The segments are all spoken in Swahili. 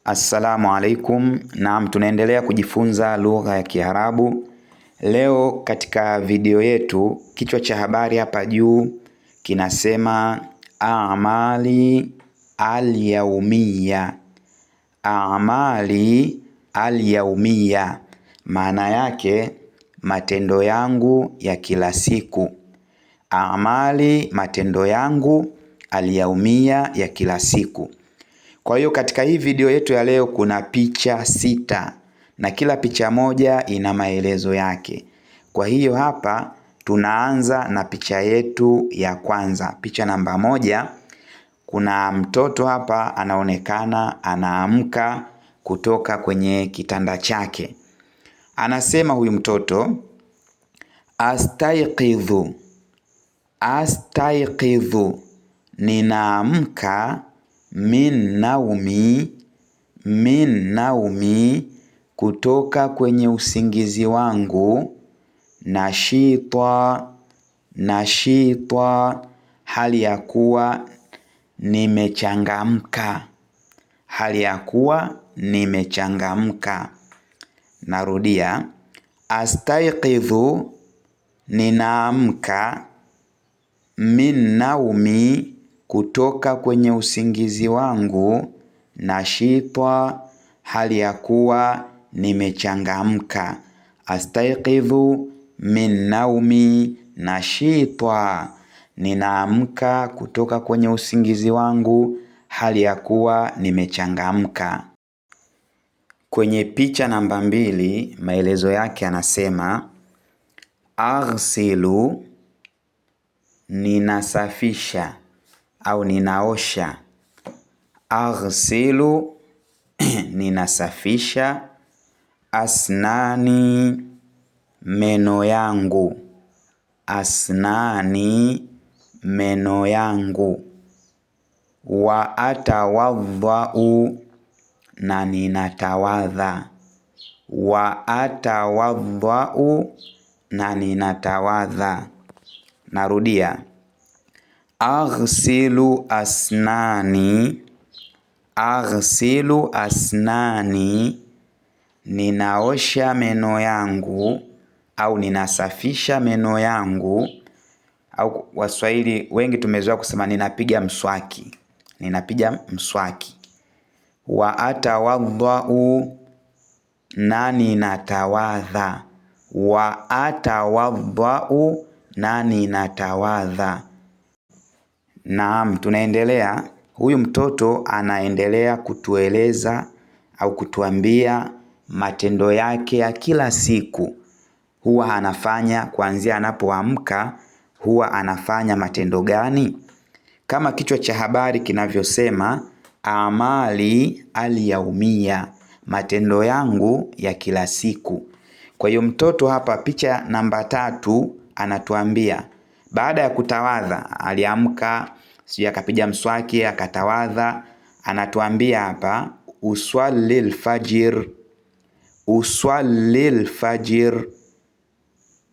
Assalamu alaikum. Naam, tunaendelea kujifunza lugha ya Kiarabu. Leo katika video yetu, kichwa cha habari hapa juu kinasema A'mali al-yawmiya. A'mali al-yawmiya, maana yake matendo yangu ya kila siku. A'mali, matendo yangu, al-yawmiya, ya kila siku. Kwa hiyo katika hii video yetu ya leo kuna picha 6 na kila picha moja ina maelezo yake. Kwa hiyo hapa tunaanza na picha yetu ya kwanza. Picha namba 1, kuna mtoto hapa anaonekana anaamka kutoka kwenye kitanda chake. Anasema huyu mtoto, astaiqidhu, astaiqidhu, ninaamka min naumi, kutoka kwenye usingizi wangu, nashita, hali ya kuwa nimechangamka, hali ya kuwa nimechangamka. Narudia, astaiqidhu, ninaamka, min naumi, kutoka kwenye usingizi wangu, nashita, hali ya kuwa nimechangamka. Astaiqidhu min naumi nashita, ninaamka kutoka kwenye usingizi wangu hali ya kuwa nimechangamka. Kwenye picha namba 2, maelezo yake anasema aghsilu, ninasafisha au ninaosha. Aghsilu, ninasafisha. Asnani, meno yangu. Asnani, meno yangu. Wa atawadhau, na ninatawadha. Wa atawadhau, na ninatawadha. Narudia, aghsilu asnani, aghsilu asnani, ninaosha meno yangu au ninasafisha meno yangu, au Waswahili wengi tumezoea kusema ninapiga mswaki, ninapiga mswaki. Wa atawadhau, na ninatawadha. Wa atawadhau, na ninatawadha. Naam, tunaendelea. Huyu mtoto anaendelea kutueleza au kutuambia matendo yake ya kila siku. Huwa anafanya kuanzia anapoamka, huwa anafanya matendo gani? Kama kichwa cha habari kinavyosema, amali al-yawmiya, matendo yangu ya kila siku. Kwa hiyo mtoto hapa, picha namba 3, anatuambia baada ya kutawadha, aliamka, sio akapiga mswaki, akatawadha, anatuambia hapa uswallil fajr, uswallil fajr,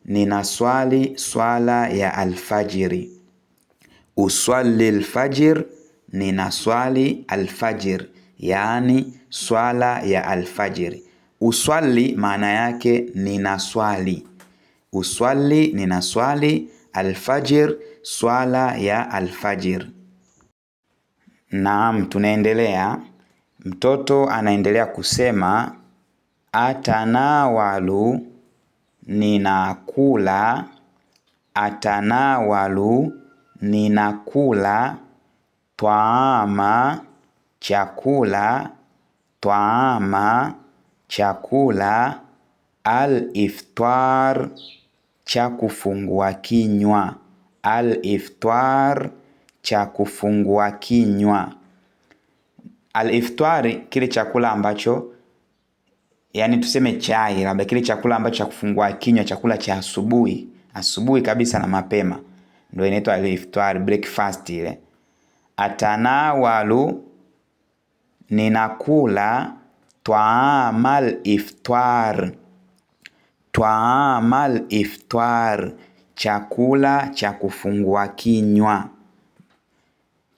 ninaswali swala ya alfajiri. Uswallil fajr, ninaswali alfajir, yaani swala ya alfajiri. Uswali maana yake ninaswali. Uswali, ninaswali. Alfajir, swala ya alfajir. Naam, tunaendelea. Mtoto anaendelea kusema atanawalu, ninakula. Atanawalu, ninakula. Taama, chakula. Taama, chakula. Al-iftar, cha kufungua kinywa. Al-iftar, cha kufungua kinywa. Al-iftar, kile chakula ambacho, yani tuseme chai, labda kile chakula ambacho cha kufungua kinywa, chakula cha asubuhi, asubuhi kabisa na mapema, ndio inaitwa al-iftar, breakfast ile. Atanawalu, ninakula. Taamal iftar, taamal iftar, chakula cha kufungua kinywa.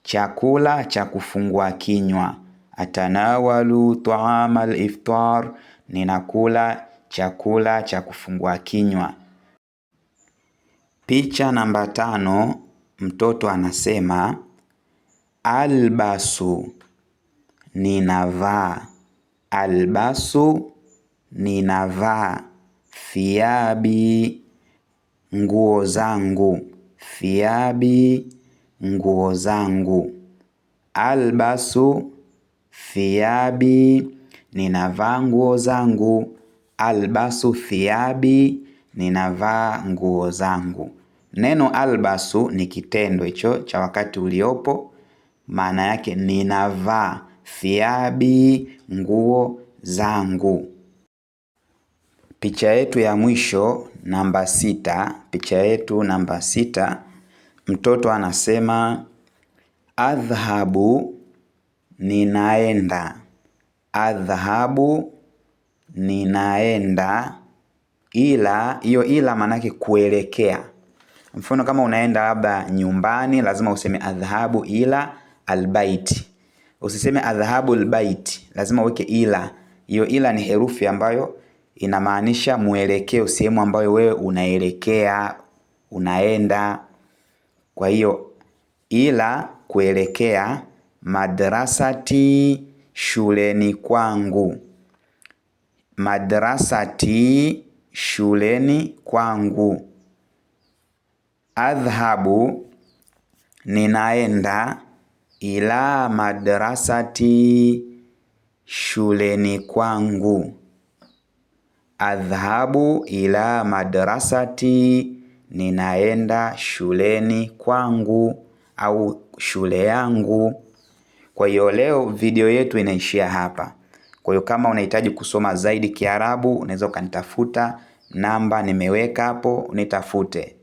Chakula cha kufungua kinywa. Atanawalu ta'ama al-iftar, ninakula chakula cha kufungua kinywa. Picha namba 5, mtoto anasema albasu, ninavaa. Albasu, ninavaa. Thiyabi, nguo zangu. Thiyabi, nguo zangu. Albasu thiyabi, ninavaa nguo zangu. Albasu thiyabi, ninavaa nguo zangu. Neno albasu ni kitendo hicho cha wakati uliopo. Maana yake ninavaa. Thiyabi, nguo zangu. Picha yetu ya mwisho namba 6. Picha yetu namba 6, mtoto anasema adhhabu, ninaenda. Adhhabu, ninaenda. Ila, hiyo ila maana yake kuelekea. Mfano kama unaenda labda nyumbani, lazima useme adhhabu ila albaiti. Usiseme adhhabu albaiti, lazima uweke ila. Hiyo ila ni herufi ambayo inamaanisha mwelekeo, sehemu ambayo wewe unaelekea, unaenda. Kwa hiyo ila kuelekea, madrasati, shuleni kwangu. Madrasati, shuleni kwangu. Adhhabu, ninaenda. Ila madrasati, shuleni kwangu. Adhhabu ila madrasati, ninaenda shuleni kwangu au shule yangu. Kwa hiyo leo video yetu inaishia hapa. Kwa hiyo kama unahitaji kusoma zaidi Kiarabu, unaweza ukanitafuta, namba nimeweka hapo, nitafute.